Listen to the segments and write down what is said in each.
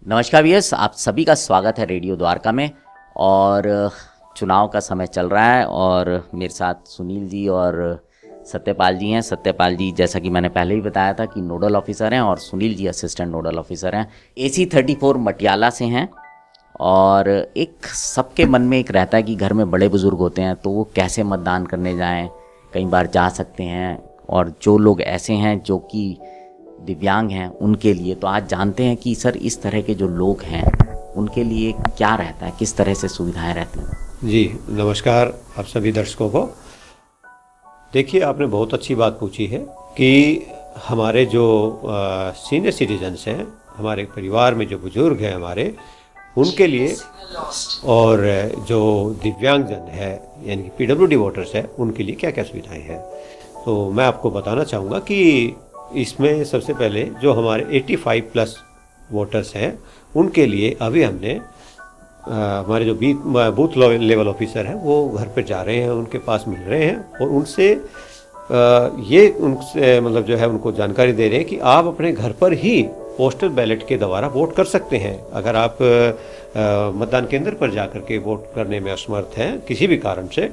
नमस्कार व्यूअर्स, आप सभी का स्वागत है रेडियो द्वारका में। और चुनाव का समय चल रहा है और मेरे साथ सुनील जी और सत्यपाल जी हैं। सत्यपाल जी, जैसा कि मैंने पहले ही बताया था, कि नोडल ऑफिसर हैं और Sunil ji assistant nodal officer हैं। AC34 मटियाला से हैं। और एक सबके मन में एक रहता है कि घर में बड़े बुजुर्ग होते हैं तो वो कैसे मतदान करने जाएं, कई बार जा सकते हैं, और जो लोग ऐसे हैं जो कि दिव्यांग हैं उनके लिए। तो आज जानते हैं कि सर इस तरह के जो लोग हैं उनके लिए क्या रहता है, किस तरह से सुविधाएं रहती हैं। जी नमस्कार आप सभी दर्शकों को। देखिए, आपने बहुत अच्छी बात पूछी है कि हमारे जो सीनियर सिटीजन्स हैं, हमारे परिवार में जो बुजुर्ग हैं हमारे, उनके लिए, और जो दिव्यांगजन है यानी कि PWD वोटर्स है, उनके लिए क्या क्या सुविधाएं हैं। तो मैं आपको बताना चाहूँगा कि इसमें सबसे पहले जो हमारे 85+ वोटर्स हैं उनके लिए अभी हमने हमारे जो बूथ लेवल ऑफिसर हैं वो घर पर जा रहे हैं, उनके पास मिल रहे हैं और उनसे उनसे मतलब जो है उनको जानकारी दे रहे हैं कि आप अपने घर पर ही पोस्टल बैलेट के द्वारा वोट कर सकते हैं। अगर आप मतदान केंद्र पर जाकर के वोट करने में असमर्थ हैं किसी भी कारण से,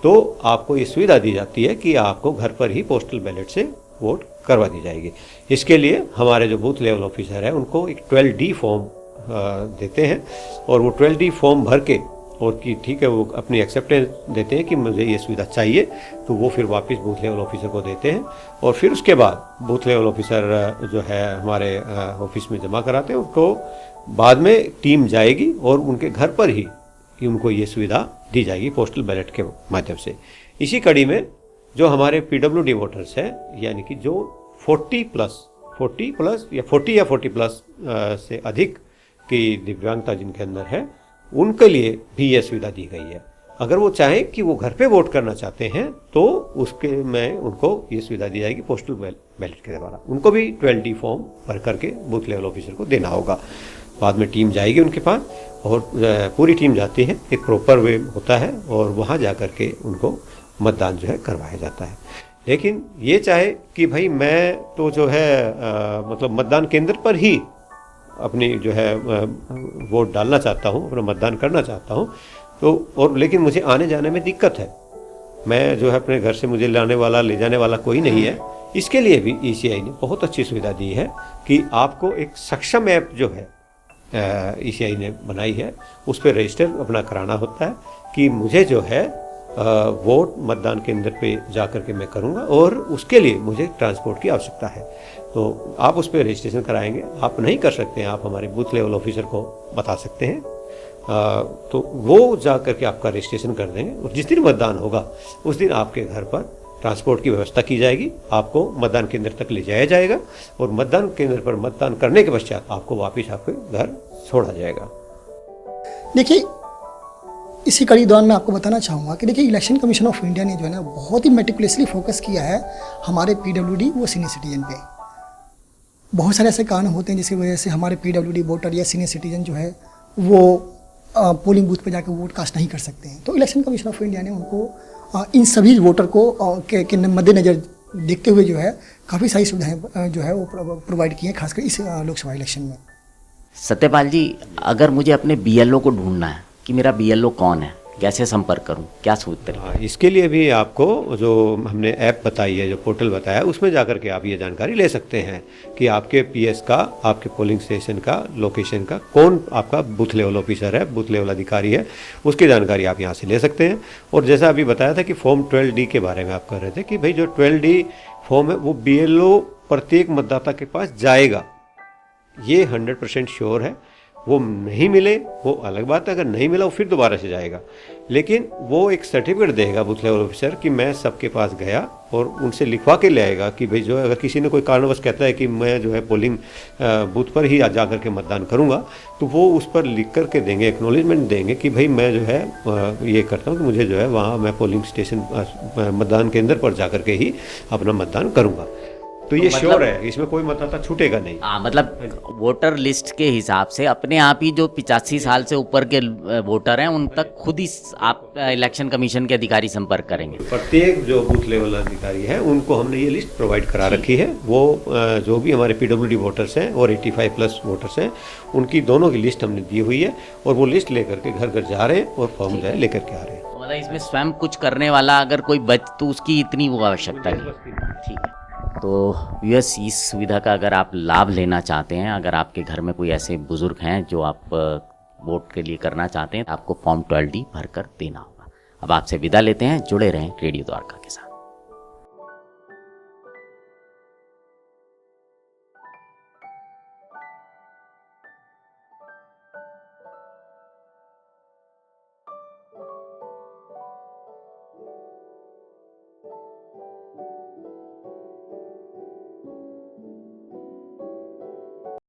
तो आपको ये सुविधा दी जाती है कि आपको घर पर ही पोस्टल बैलेट से वोट करवा दी जाएगी। इसके लिए हमारे जो बूथ लेवल ऑफिसर है उनको एक 12D फॉर्म देते हैं और वो 12D फॉर्म भर के, और कि ठीक है, वो अपनी एक्सेप्टेंस देते हैं कि मुझे ये सुविधा चाहिए, तो वो फिर वापस बूथ लेवल ऑफिसर को देते हैं। और फिर उसके बाद बूथ लेवल ऑफिसर जो है हमारे ऑफिस में जमा कराते हैं। उनको बाद में टीम जाएगी और उनके घर पर ही कि उनको ये सुविधा दी जाएगी पोस्टल बैलेट के माध्यम से। इसी कड़ी में जो हमारे PWD वोटर्स हैं, यानी कि जो 40+ या 40+ से अधिक की दिव्यांगता जिनके अंदर है, उनके लिए भी यह सुविधा दी गई है। अगर वो चाहें कि वो घर पे वोट करना चाहते हैं तो उसके में उनको ये सुविधा दी जाएगी पोस्टल बैलेट के द्वारा। उनको भी 12D फॉर्म भर करके बूथ लेवल ऑफिसर को देना होगा। बाद में टीम जाएगी उनके पास और पूरी टीम जाती है, एक प्रॉपर वे होता है और वहाँ जा कर के उनको मतदान जो है करवाया जाता है। लेकिन ये चाहे कि भाई मैं तो जो है मतलब मतदान केंद्र पर ही अपनी जो है वोट डालना चाहता हूँ, अपना मतदान करना चाहता हूँ, तो और लेकिन मुझे आने जाने में दिक्कत है, मैं जो है अपने घर से मुझे लाने वाला ले जाने वाला कोई नहीं है। इसके लिए भी ECI ने बहुत अच्छी सुविधा दी है कि आपको एक सक्षम ऐप जो है ECI ने बनाई है, उस पर रजिस्टर अपना कराना होता है कि मुझे जो है वोट मतदान केंद्र पे जा कर के मैं करूँगा और उसके लिए मुझे ट्रांसपोर्ट की आवश्यकता है। तो आप उस पर रजिस्ट्रेशन कराएंगे। आप नहीं कर सकते हैं, आप हमारे बूथ लेवल ऑफिसर को बता सकते हैं, तो वो जा कर के आपका रजिस्ट्रेशन कर देंगे और जिस दिन मतदान होगा उस दिन आपके घर पर ट्रांसपोर्ट की व्यवस्था की जाएगी। आपको मतदान केंद्र तक ले जाया जाएगा और मतदान केंद्र पर मतदान करने के पश्चात आपको वापस आपके घर छोड़ा जाएगा। देखिए, इसी कड़ी दौरान मैं आपको बताना चाहूँगा कि देखिए, इलेक्शन कमीशन ऑफ इंडिया ने जो है ना बहुत ही मेटिकुलसली फोकस किया है हमारे PWD वो सीनियर सिटीजन पे। बहुत सारे ऐसे कारण होते हैं जिसकी वजह से हमारे PWD वोटर या सीनियर सिटीजन जो है वो पोलिंग बूथ पे जाकर वोट कास्ट नहीं कर सकते हैं। तो इलेक्शन कमीशन ऑफ इंडिया ने उनको इन सभी वोटर को के मद्देनज़र देखते हुए जो है काफ़ी सारी सुविधाएँ जो है वो प्रोवाइड की हैं, खासकर इस लोकसभा इलेक्शन में। सत्यपाल जी, अगर मुझे अपने BLO को ढूंढना है कि मेरा BLO कौन है, कैसे संपर्क करूं, क्या सूत्र है? इसके लिए भी आपको जो हमने ऐप बताई है, जो पोर्टल बताया, उसमें जाकर के आप ये जानकारी ले सकते हैं कि आपके PS का, आपके पोलिंग स्टेशन का, लोकेशन का कौन आपका बूथ लेवल ऑफिसर है, बूथ लेवल अधिकारी है, उसकी जानकारी आप यहाँ से ले सकते हैं। और जैसा अभी बताया था कि फॉर्म 12D के बारे में आप कह रहे थे कि भाई जो 12D फॉर्म है वो BLO प्रत्येक मतदाता के पास जाएगा, ये 100% श्योर है। वो नहीं मिले वो अलग बात है, अगर नहीं मिला वो फिर दोबारा से जाएगा, लेकिन वो एक सर्टिफिकेट देगा बूथ लेवल ऑफिसर कि मैं सबके पास गया, और उनसे लिखवा के ले आएगा कि भाई जो है अगर किसी ने कोई कारणवश कहता है कि मैं जो है पोलिंग बूथ पर ही जा कर के मतदान करूंगा, तो वो उस पर लिख कर के देंगे, एक्नॉलेजमेंट देंगे कि भाई मैं जो है ये करता हूँ कि मुझे जो है वहाँ मैं पोलिंग स्टेशन मतदान केंद्र पर जा कर के ही अपना मतदान करूँगा। तो ये श्योर है, इसमें कोई मतदाता छूटेगा नहीं। हाँ, मतलब वोटर लिस्ट के हिसाब से अपने आप ही जो 85 साल से ऊपर के वोटर हैं उन तक खुद ही आप इलेक्शन कमीशन के अधिकारी संपर्क करेंगे। प्रत्येक जो बूथ लेवल अधिकारी है उनको हमने ये लिस्ट प्रोवाइड करा रखी है। वो जो भी हमारे पीडब्ल्यूडी वोटर्स हैं और 85+ वोटर्स हैं उनकी दोनों की लिस्ट हमने दी हुई है और वो लिस्ट लेकर के घर घर जा रहे हैं और फॉर्म जो है लेकर के आ रहे हैं। मतलब इसमें स्वयं कुछ करने वाला अगर कोई तो उसकी इतनी वो आवश्यकता नहीं। ठीक है, तो व्यूअर्स, इस सुविधा का अगर आप लाभ लेना चाहते हैं, अगर आपके घर में कोई ऐसे बुजुर्ग हैं जो आप वोट के लिए करना चाहते हैं, आपको फॉर्म 12D भरकर देना होगा। अब आपसे विदा लेते हैं, जुड़े रहें रेडियो द्वारका के साथ।